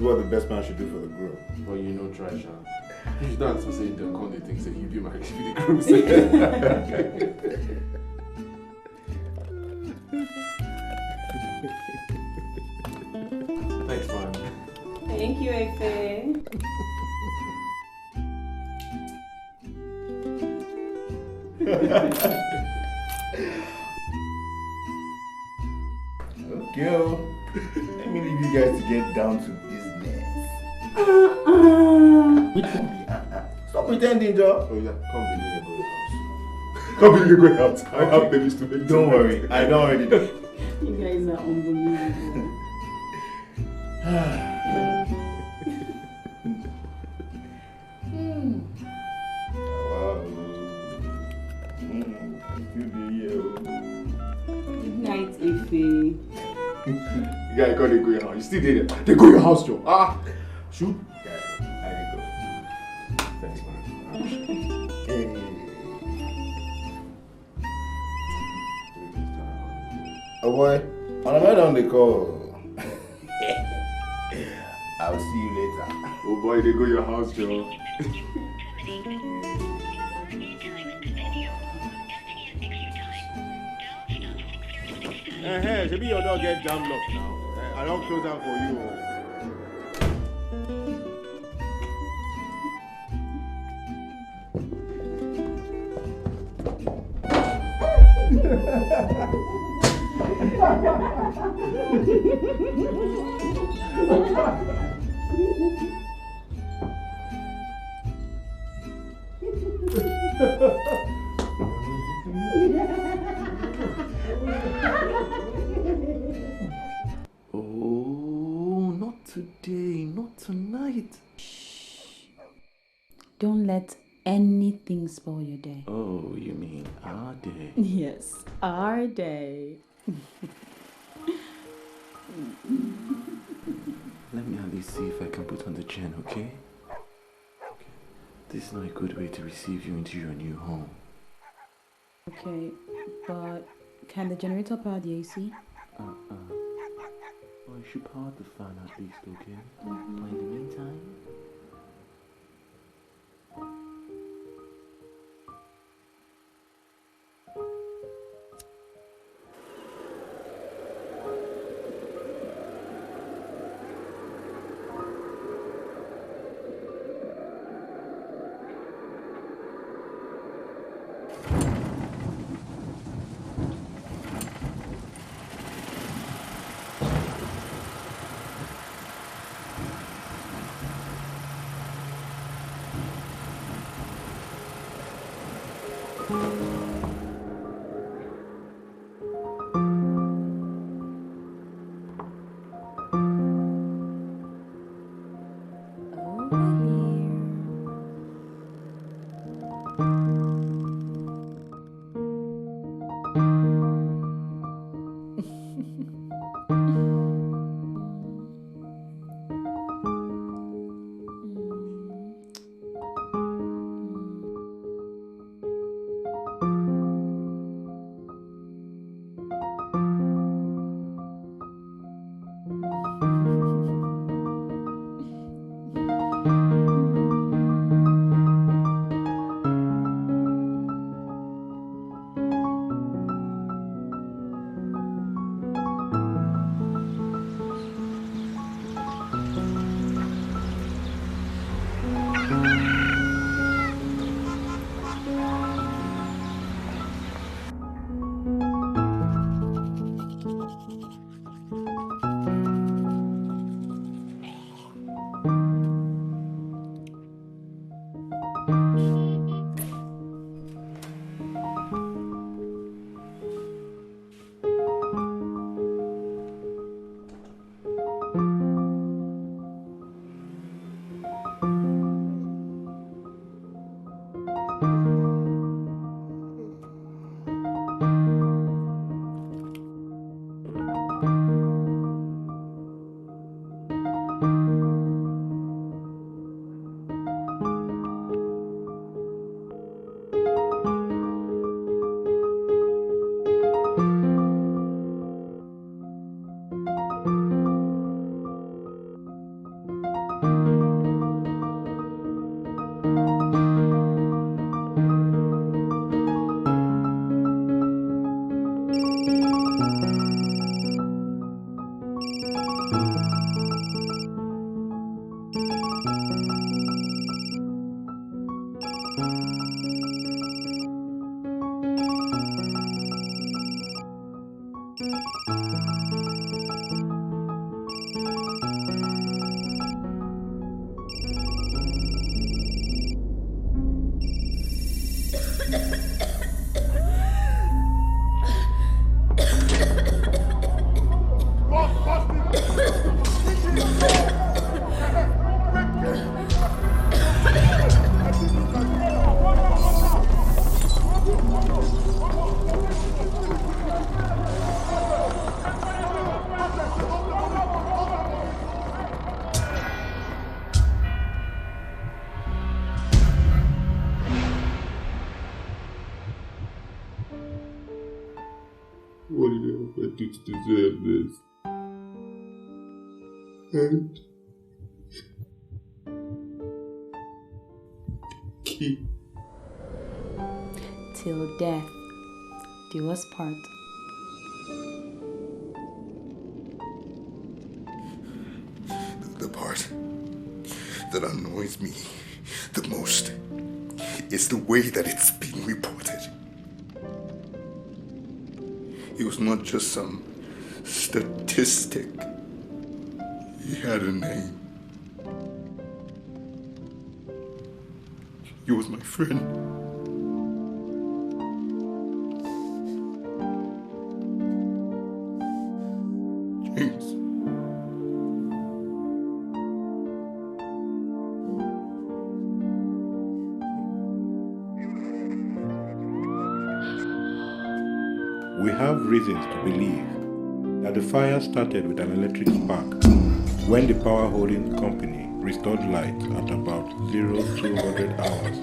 what the best man should do for the groom. But you know, try, Sha. If you don't answer, say the con, they think, say you be my, you be the groom. Thanks, man. Thank you, Efe. Okay, let me leave you guys to get down to business. Stop pretending, Joe. Oh yeah, come believe it, go house. Come believe it, go out. I have babies to make. Don't worry, I don't already know. You guys are unbelievable. Wow. Good night, Efe. You guys go your house. You still there? They go your house, Joe. Ah, shoot. Yeah, I go. Thanks, man. Hey. Oh boy, on a matter on the call. I'll see you later. Oh boy, they go your house, Joe. Maybe your dog get jam locked now. I don't close out for you. Oh, not today, not tonight. Shh. Don't let anything spoil your day. Oh, you mean our day? Yes, our day. Let me at least see if I can put on the chain, okay? This is not a good way to receive you into your new home. Okay, but can the generator power the AC? Well, you should power the fan at least, okay? But in the meantime... What did I do to deserve this? And key. Till death do us part. The part that annoys me the most is the way that it's being reported. He was not just some statistic. He had a name. He was my friend. James. We have reasons to believe that the fire started with an electric spark when the power holding company restored light at about 0200 hours.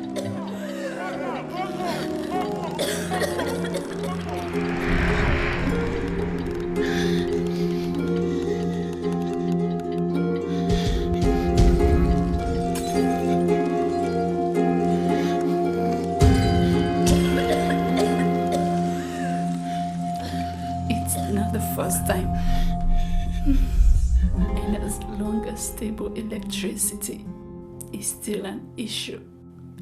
First time. And as long as stable electricity is still an issue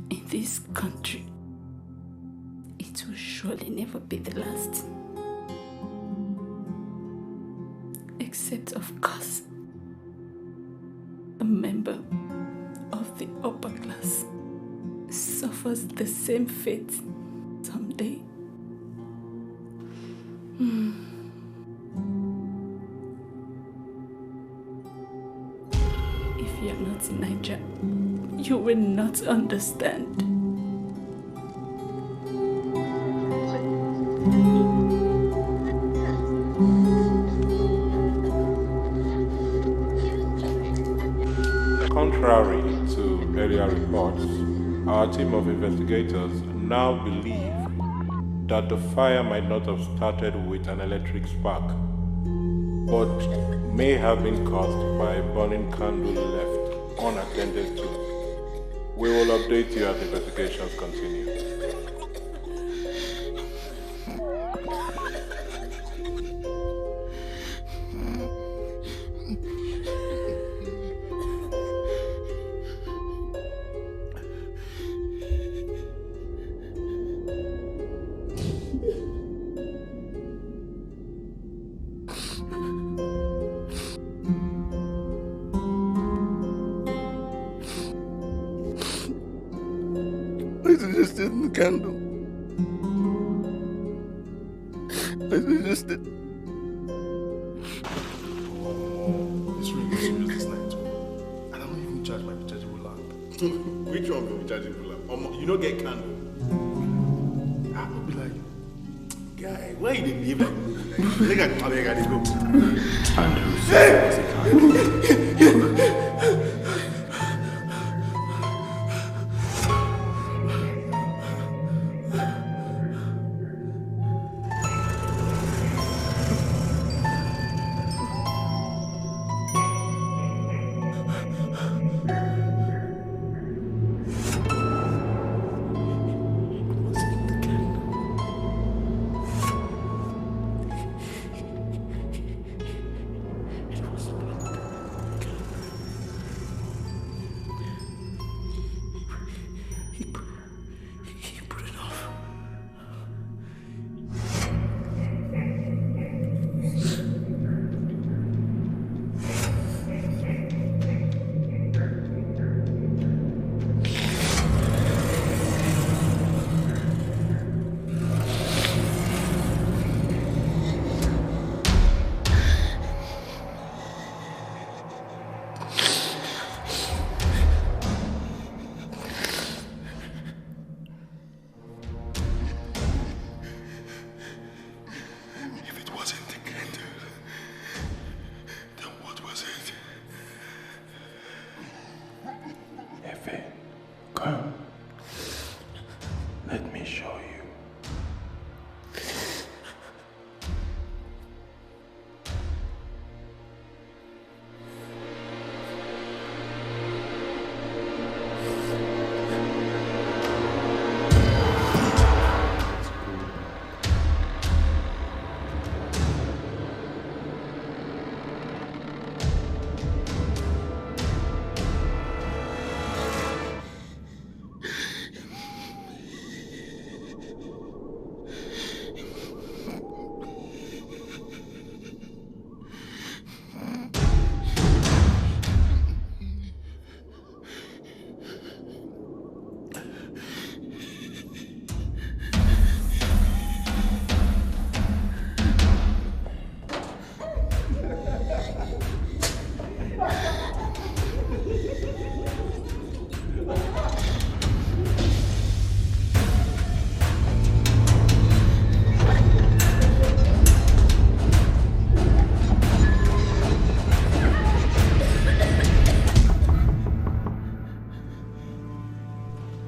in this country, it will surely never be the last. Except, of course, a member of the upper class suffers the same fate someday. If you're not in Niger, you will not understand. Contrary to earlier reports, our team of investigators now believe that the fire might not have started with an electric spark, but may have been caused by a burning candle left unattended to. We will update you as investigations continue. I suggested in the candle. I suggested. It's really serious this night. And I don't even charge my rechargeable lamp. Which one will be charging for lamp? You don't get candle. I will be like, Guy, why you didn't behave like Nigga, I mean, I gotta go.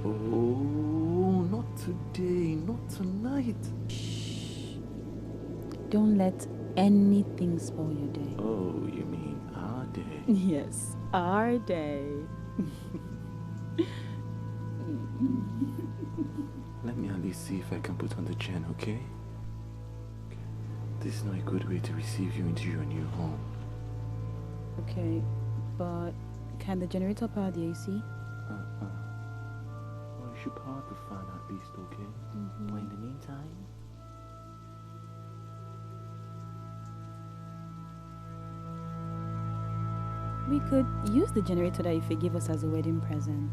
Oh, not today, not tonight. Don't let anything spoil your day. Oh, you mean our day? Yes, our day. Let me at least see if I can put on the chain, okay? This is not a good way to receive you into your new home. Okay, but can the generator power the AC? Well, you should power the fan at least, okay? But in the meantime... We could use the generator that Ife gave us as a wedding present.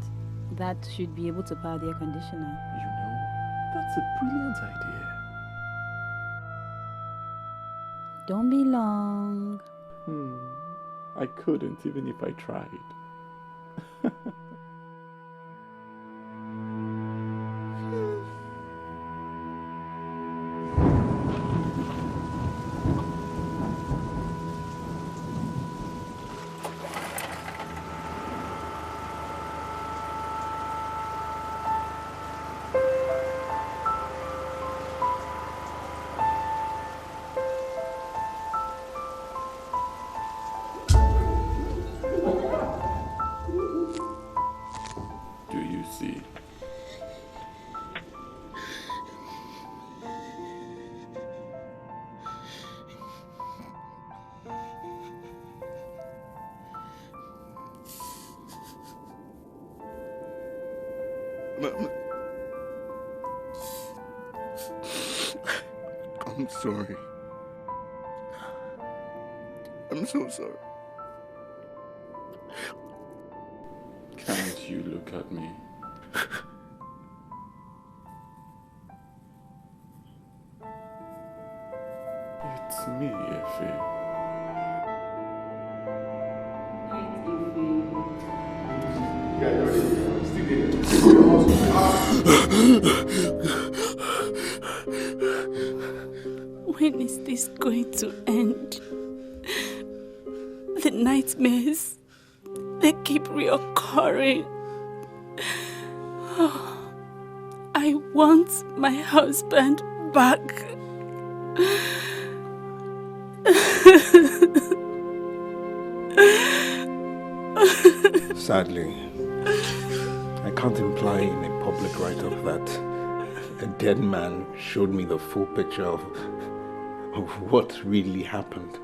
That should be able to power the air conditioner. You know, that's a brilliant idea. Don't be long. I couldn't even if I tried. Do you see? I'm sorry. I'm so sorry. Can't you look at me? It's me, Effie. When is this going to end? The nightmares, they keep reoccurring. Oh, I want my husband back. Sadly, I can't imply in a public write-up that a dead man showed me the full picture of what really happened.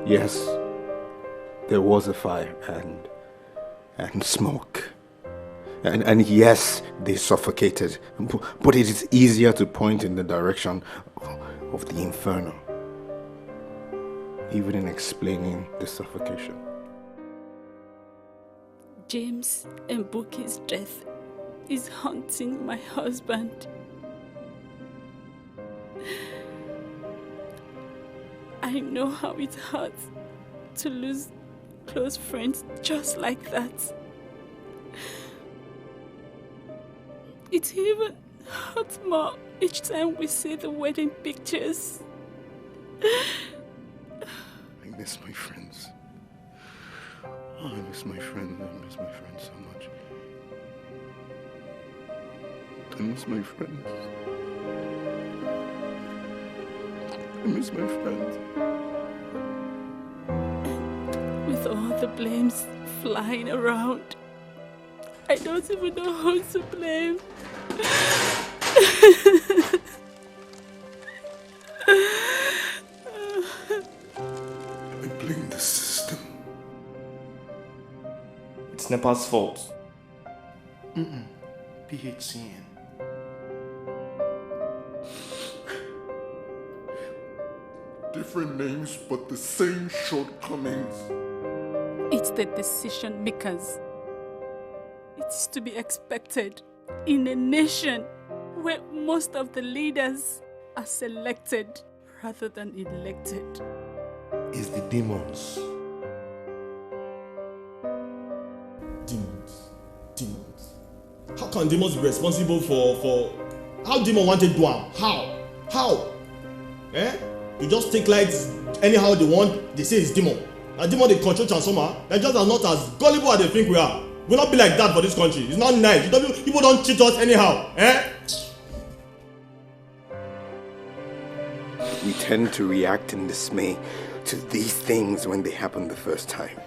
Yes, there was a fire and smoke. And yes, they suffocated. But it is easier to point in the direction of the inferno, even in explaining the suffocation. James and Buki's death is haunting my husband. I know how it hurts to lose close friends just like that. It even hurts more each time we see the wedding pictures. I miss my friends. Oh, I miss my friends. I miss my friends so much. I miss my friends. I miss my friends. With all the blames flying around, I don't even know who to blame. I blame the system. It's Nepal's fault. PHCN. Different names, but the same shortcomings. It's the decision makers. It's to be expected in a nation where most of the leaders are selected rather than elected. It's the demons. Demons. Demons. How can demons be responsible for how demon wanted to do am? How? Eh? You just take lights anyhow they want, they say it's demon. A demon they control transformer, they're just not as gullible as they think we are. We'll not be like that for this country. It's not nice. People don't cheat us anyhow. Eh? We tend to react in dismay to these things when they happen the first time.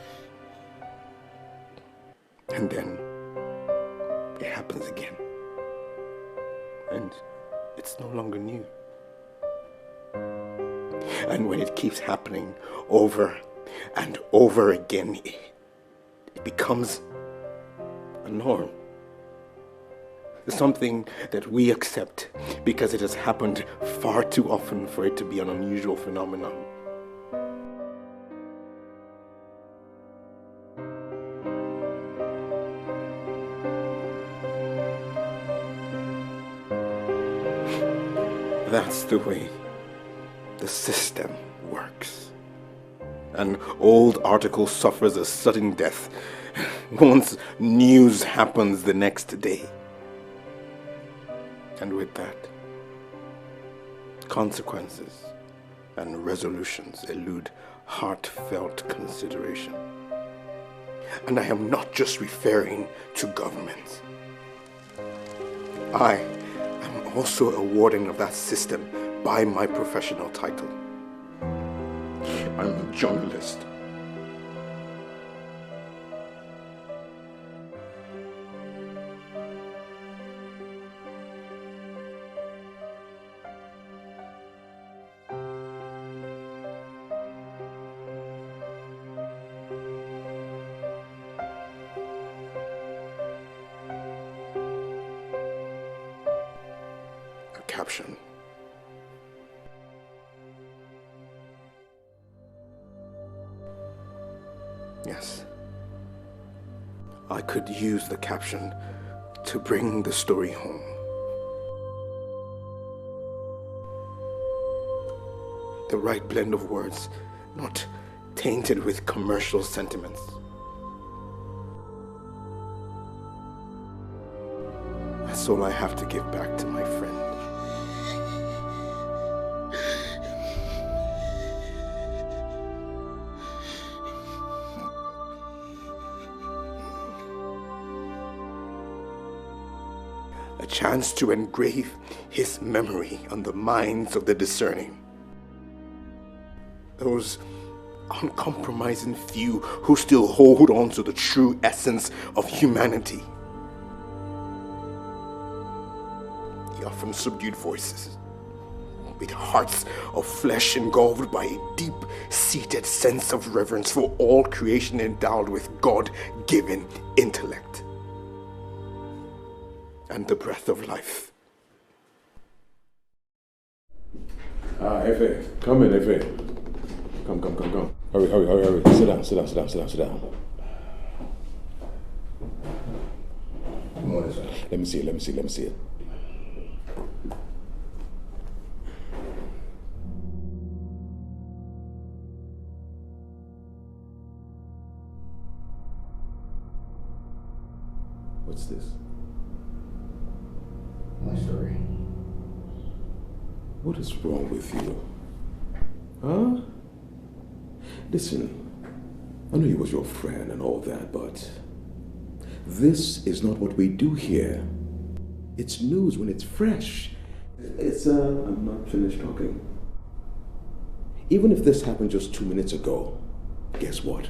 And then it happens again. And it's no longer new. And when it keeps happening over and over again, it becomes a norm. Something that we accept because it has happened far too often for it to be an unusual phenomenon. That's the way the system works. An old article suffers a sudden death once news happens the next day. And with that, consequences and resolutions elude heartfelt consideration. And I am not just referring to government. I am also a warden of that system by my professional title. I'm a journalist. Caption. Yes, I could use the caption to bring the story home. The right blend of words, not tainted with commercial sentiments. That's all I have to give back to my friend. A chance to engrave his memory on the minds of the discerning. Those uncompromising few who still hold on to the true essence of humanity. The often subdued voices, with hearts of flesh engulfed by a deep-seated sense of reverence for all creation endowed with God-given intellect and the breath of life. Efe, come in, Efe. Come. Hurry. Sit down. What is that? Let me see it. What's this? My story. What is wrong with you? Huh? Listen, I know he was your friend and all that, but this is not what we do here. It's news when it's fresh. I'm not finished talking. Even if this happened just 2 minutes ago, guess what?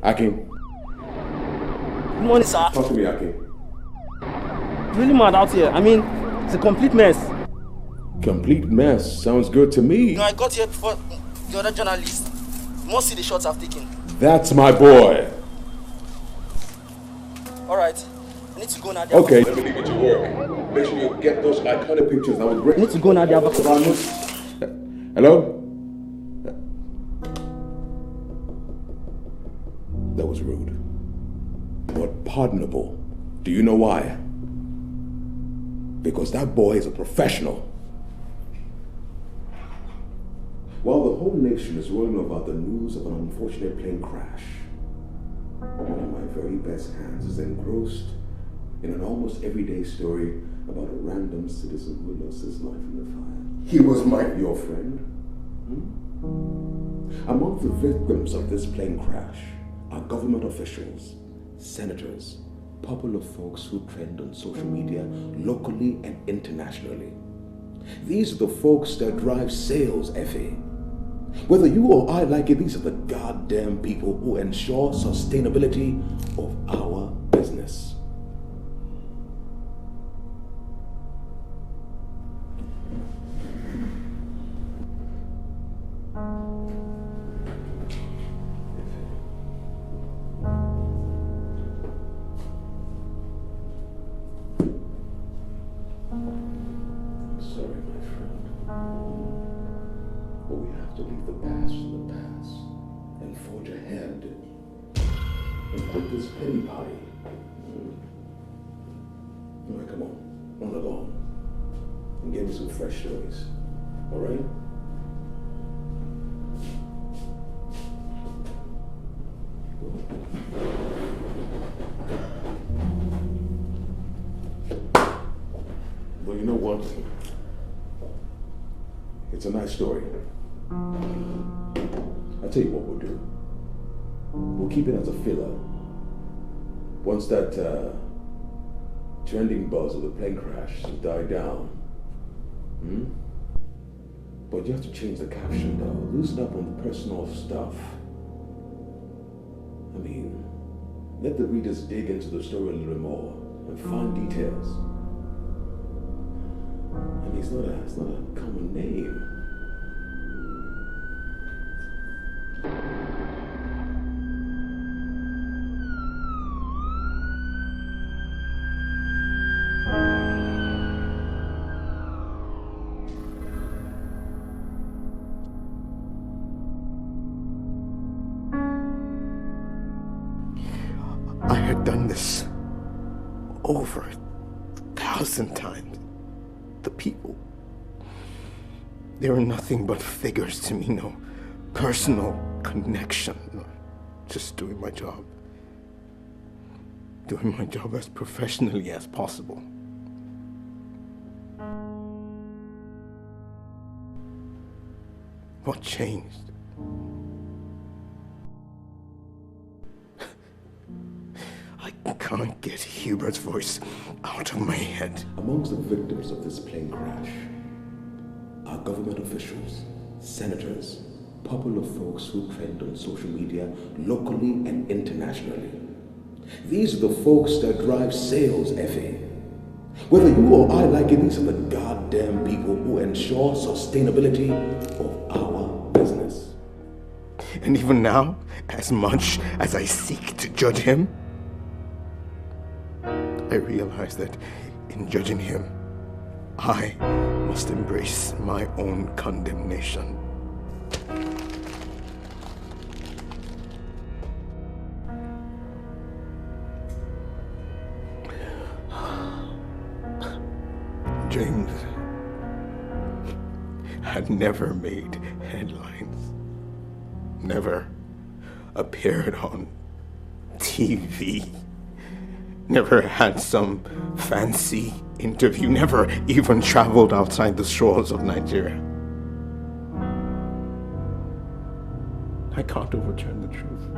Akim. Good morning, sir. Talk to me, Akim. Really mad out here. I mean, it's a complete mess. Complete mess. Sounds good to me. I got here before the other journalists. You must see the shots I've taken. That's my boy. Alright. I need to go now. Okay. Let me leave you to work. Make sure you get those iconic pictures. That was great. I need to go now. Hello? That was rude. But pardonable. Do you know why? Because that boy is a professional. While the whole whole nation is rolling about the news of an unfortunate plane crash. One of my very best hands is engrossed in an almost everyday story about a random citizen who lost his life in the fire. He was Your friend? Among the victims of this plane crash are government officials, senators, popular folks who trend on social media locally and internationally. These are the folks that drive sales, Effie. Whether you or I like it, these are the goddamn people who ensure sustainability of our business. Fresh stories. All right? Well, you know what? It's a nice story. I'll tell you what we'll do. We'll keep it as a filler. Once that trending buzz of the plane crash has died down, but you have to change the caption though. Loosen up on the personal stuff. I mean, let the readers dig into the story a little more and find details. I mean, it's not a common name. I had done this over 1,000 times. The people, they were nothing but figures to me, no personal connection. Just doing my job. Doing my job as professionally as possible. What changed? I can't get Hubert's voice out of my head. Amongst the victims of this plane crash are government officials, senators, popular folks who trend on social media locally and internationally. These are the folks that drive sales, Effie. Whether you or I like it, these are the goddamn people who ensure sustainability of our business. And even now, as much as I seek to judge him, I realize that in judging him, I must embrace my own condemnation. James had never made headlines, never appeared on TV, never had some fancy interview, never even traveled outside the shores of Nigeria. I can't overturn the truth.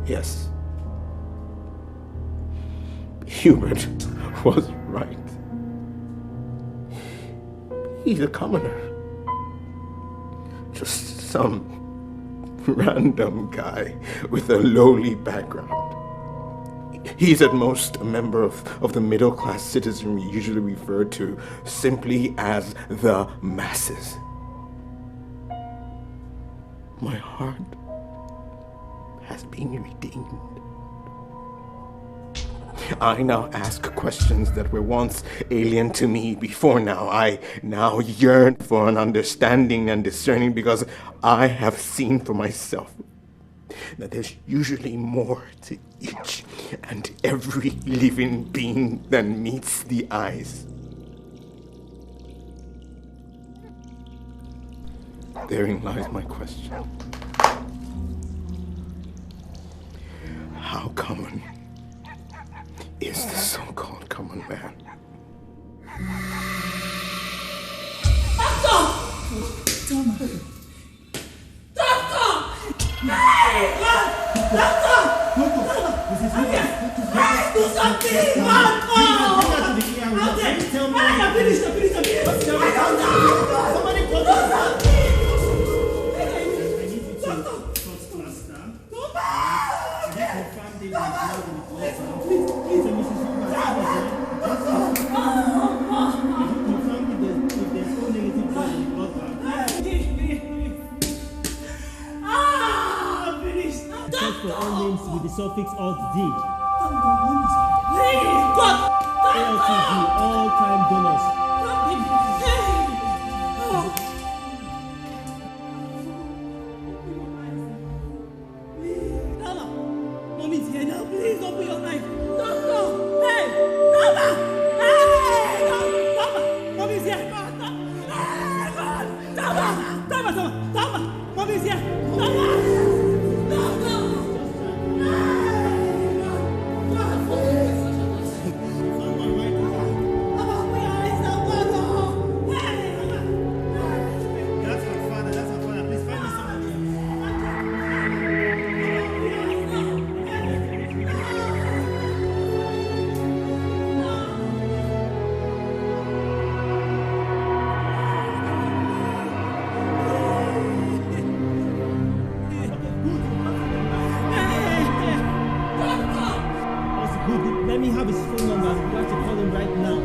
Yes, Hubert was right. He's a commoner. Just some random guy with a lowly background. He's at most a member of the middle-class citizenry usually referred to simply as the masses. My heart has been redeemed. I now ask questions that were once alien to me before now. I now yearn for an understanding and discerning because I have seen for myself that there's usually more to each and every living being than meets the eyes. Therein lies my question. How common is the so-called common man? For all names with the suffix alt-D. ALTD, all-time donors. Mommy's here now. Please open your eyes. Doctor! Hey! Doctor! Hey! Doctor! Mommy's here. Doctor! Mommy's here. Doctor! Let me have his phone number. I'm going to call him right now.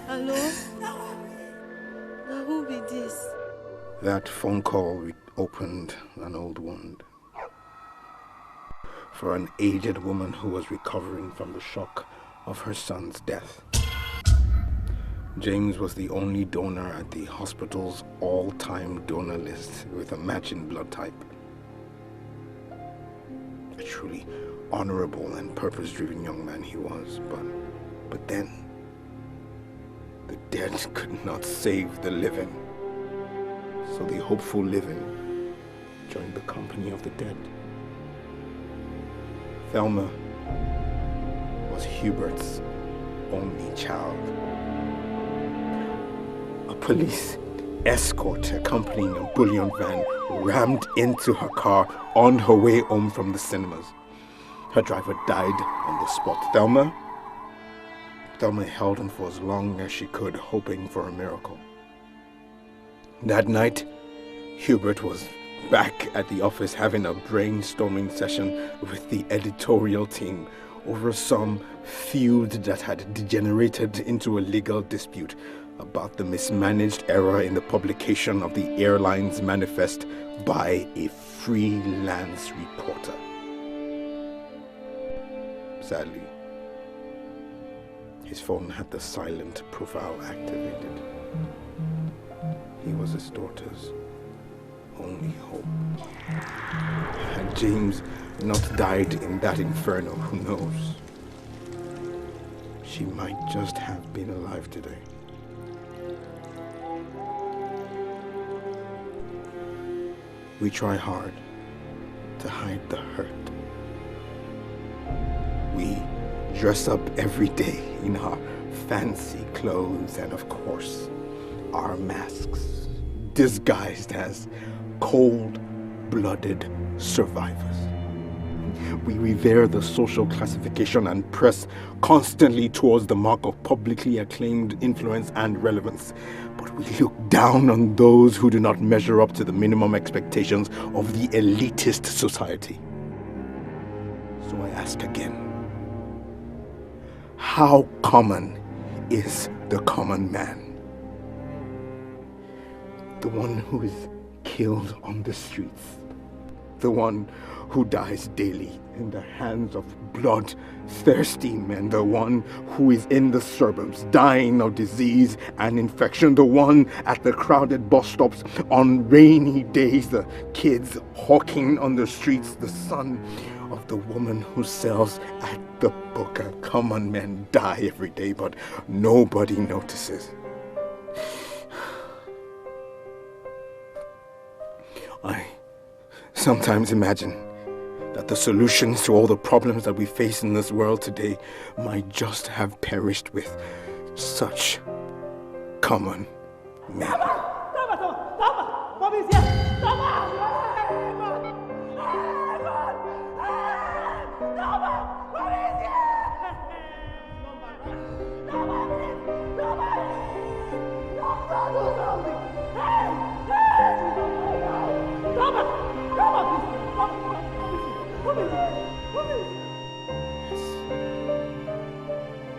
Hello? Now who be this? That phone call opened an old wound for an aged woman who was recovering from the shock of her son's death. James was the only donor at the hospital's all-time donor list with a matching blood type. A truly honorable and purpose-driven young man he was, but then the dead could not save the living. So the hopeful living joined the company of the dead. Thelma was Hubert's only child. A police escort accompanying a bullion van rammed into her car on her way home from the cinemas. Her driver died on the spot. Thelma held on for as long as she could, hoping for a miracle. That night, Hubert was back at the office having a brainstorming session with the editorial team over some feud that had degenerated into a legal dispute about the mismanaged error in the publication of the airline's manifest by a freelance reporter. Sadly, his phone had the silent profile activated. He was his daughter's only hope. Had James not died in that inferno, who knows? She might just have been alive today. We try hard to hide the hurt. We dress up every day in our fancy clothes and, of course, our masks, disguised as cold-blooded survivors. We revere the social classification and press constantly towards the mark of publicly acclaimed influence and relevance. But we look down on those who do not measure up to the minimum expectations of the elitist society. So I ask again, how common is the common man? The one who is killed on the streets. The one who dies daily in the hands of blood-thirsty men. The one who is in the suburbs dying of disease and infection. The one at the crowded bus stops on rainy days. The kids hawking on the streets. The son of the woman who sells at the booker. Common men die every day, but nobody notices. I sometimes imagine that the solutions to all the problems that we face in this world today might just have perished with such common men. Mommy's here! Mama!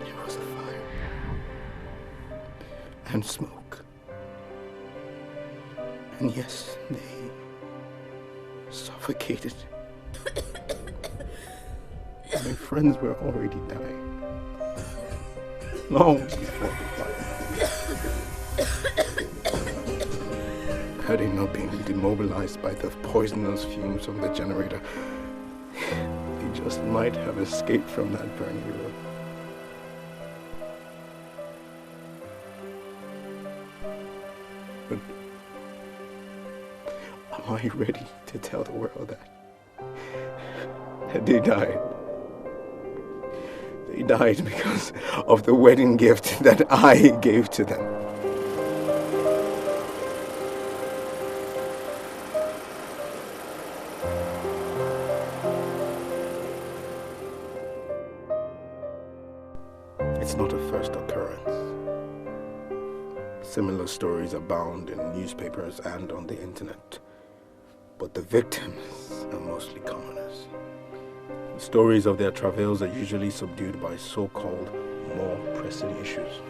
There was a fire and smoke. And yes, they suffocated. My friends were already dying. Long before the fire. Had they not been demobilized by the poisonous fumes from the generator, they just might have escaped from that burning room. But am I ready to tell the world that they died? They died because of the wedding gift that I gave to them. It's not a first occurrence. Similar stories abound in newspapers and on the internet, but the victims are mostly commoners. The stories of their travails are usually subdued by so-called more pressing issues,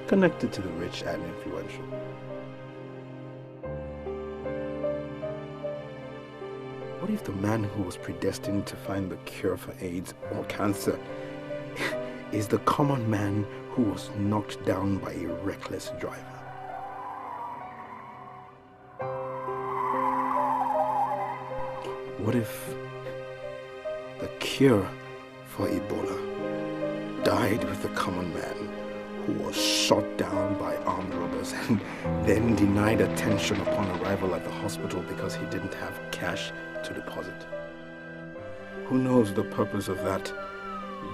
connected to the rich and influential. What if the man who was predestined to find the cure for AIDS or cancer is the common man who was knocked down by a reckless driver? What if the cure for Ebola died with the common man who was shot down by armed robbers and then denied attention upon arrival at the hospital because he didn't have cash to deposit? Who knows the purpose of that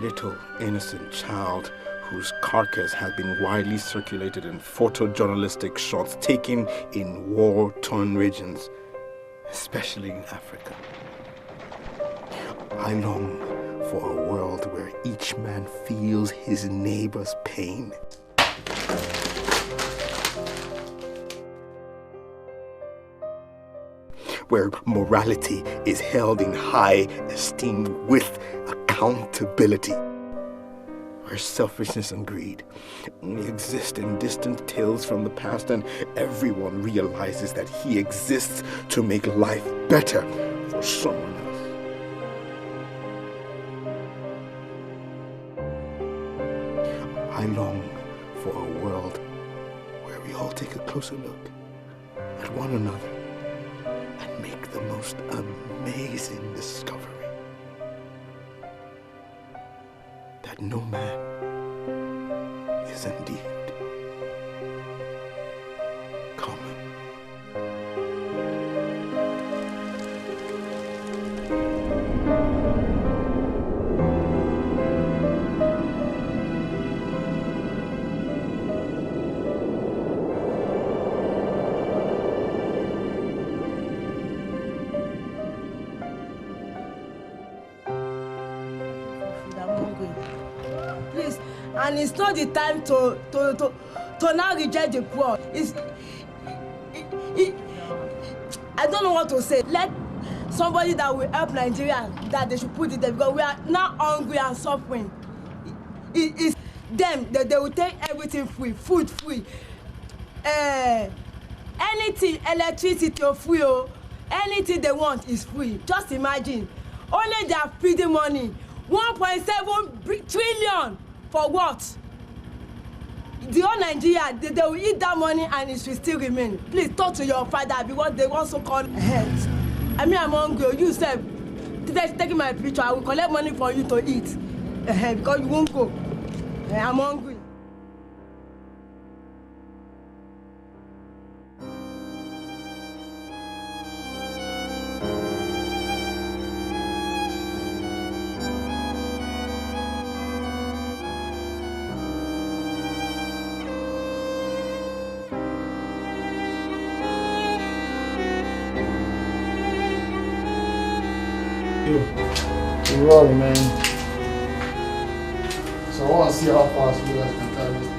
little innocent child whose carcass had been widely circulated in photojournalistic shots taken in war-torn regions, especially in Africa? I long for a world where each man feels his neighbor's pain. Where morality is held in high esteem with accountability. Where selfishness and greed only exist in distant tales from the past, and everyone realizes that he exists to make life better for someone else. I long for a world where we all take a closer look at one another and make the most amazing discovery that no man is indeed common. Please, and it's not the time to now reject the poor. I don't know what to say. Let somebody that will help Nigeria, that they should put it there, because we are now hungry and suffering. It's them, they will take everything free, food free, anything, electricity free, anything they want is free. Just imagine, only they are feeding money. 1.7 trillion for what? The whole Nigeria, they will eat that money and it will still remain. Please talk to your father because they want so-called heads. I mean, I'm hungry. You said, interested in taking my picture, I will collect money for you to eat. Because you won't go. I'm hungry. You're rolling, man. So I want to see how fast you guys can carry this